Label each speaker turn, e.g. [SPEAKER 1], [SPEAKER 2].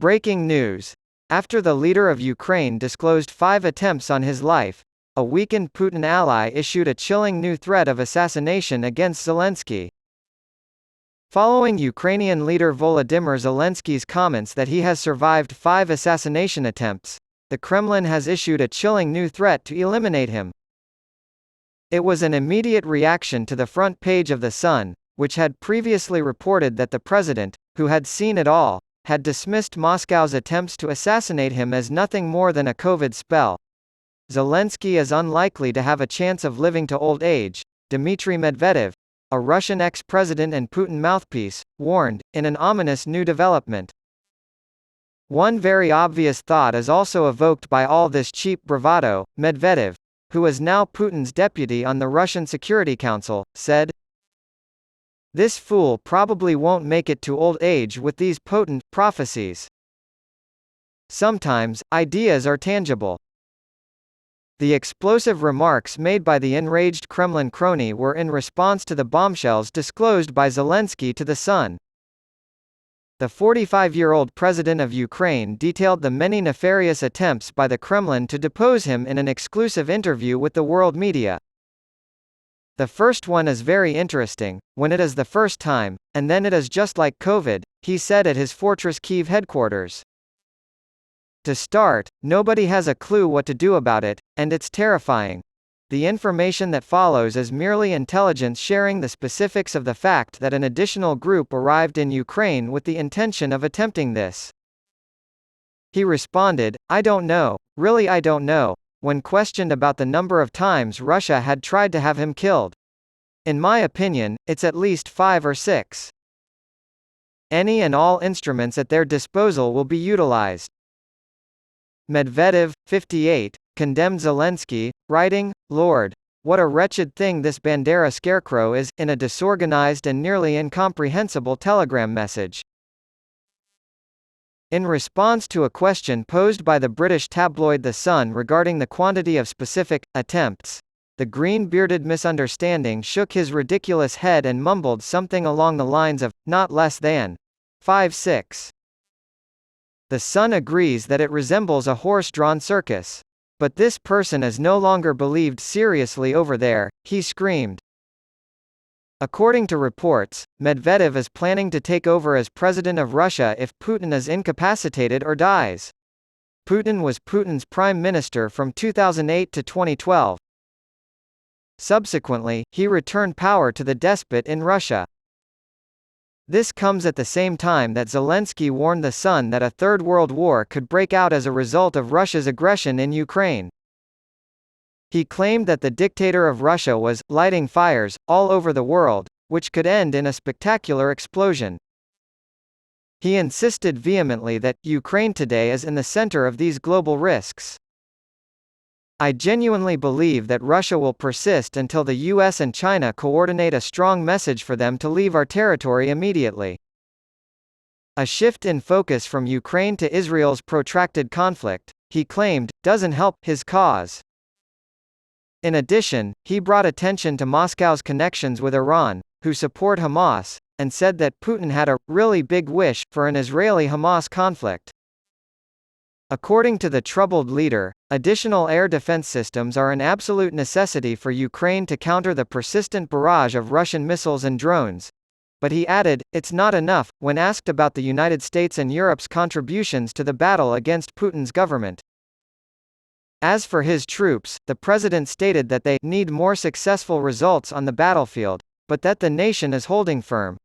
[SPEAKER 1] Breaking news. After the leader of Ukraine disclosed 5 attempts on his life, a weakened Putin ally issued a chilling new threat of assassination against Zelensky. Following Ukrainian leader Volodymyr Zelensky's comments that he has survived 5 assassination attempts, the Kremlin has issued a chilling new threat to eliminate him. It was an immediate reaction to the front page of The Sun, which had previously reported that the president, who had seen it all, had dismissed Moscow's attempts to assassinate him as nothing more than a COVID spell. Zelensky is unlikely to have a chance of living to old age, Dmitry Medvedev, a Russian ex-president and Putin mouthpiece, warned, in an ominous new development. One very obvious thought is also evoked by all this cheap bravado. Medvedev, who is now Putin's deputy on the Russian Security Council, said, "This fool probably won't make it to old age with these potent prophecies. Sometimes, ideas are tangible." The explosive remarks made by the enraged Kremlin crony were in response to the bombshells disclosed by Zelensky to The Sun. The 45-year-old president of Ukraine detailed the many nefarious attempts by the Kremlin to depose him in an exclusive interview with the world media. "The first one is very interesting, when it is the first time, and then it is just like COVID," he said at his Fortress Kyiv headquarters. "To start, nobody has a clue what to do about it, and it's terrifying. The information that follows is merely intelligence sharing the specifics of the fact that an additional group arrived in Ukraine with the intention of attempting this." He responded, "I don't know, really I don't know," when questioned about the number of times Russia had tried to have him killed. "In my opinion, it's at least 5 or 6. Any and all instruments at their disposal will be utilized." Medvedev, 58, condemned Zelensky, writing, "Lord, what a wretched thing this Bandera scarecrow is," in a disorganized and nearly incomprehensible telegram message. In response to a question posed by the British tabloid The Sun regarding the quantity of specific attempts, the green-bearded misunderstanding shook his ridiculous head and mumbled something along the lines of, "not less than 5-6. The Sun agrees that it resembles a horse-drawn circus. "But this person is no longer believed seriously over there," he screamed. According to reports, Medvedev is planning to take over as president of Russia if Putin is incapacitated or dies. Putin was Putin's prime minister from 2008 to 2012. Subsequently, he returned power to the despot in Russia. This comes at the same time that Zelensky warned The Sun that a Third World War could break out as a result of Russia's aggression in Ukraine. He claimed that the dictator of Russia was lighting fires all over the world, which could end in a spectacular explosion. He insisted vehemently that Ukraine today is in the center of these global risks. "I genuinely believe that Russia will persist until the US and China coordinate a strong message for them to leave our territory immediately." A shift in focus from Ukraine to Israel's protracted conflict, he claimed, doesn't help his cause. In addition, he brought attention to Moscow's connections with Iran, who support Hamas, and said that Putin had a really big wish for an Israeli-Hamas conflict. According to the troubled leader, additional air defense systems are an absolute necessity for Ukraine to counter the persistent barrage of Russian missiles and drones. But he added, it's not enough, when asked about the United States and Europe's contributions to the battle against Putin's government. As for his troops, the president stated that they need more successful results on the battlefield, but that the nation is holding firm.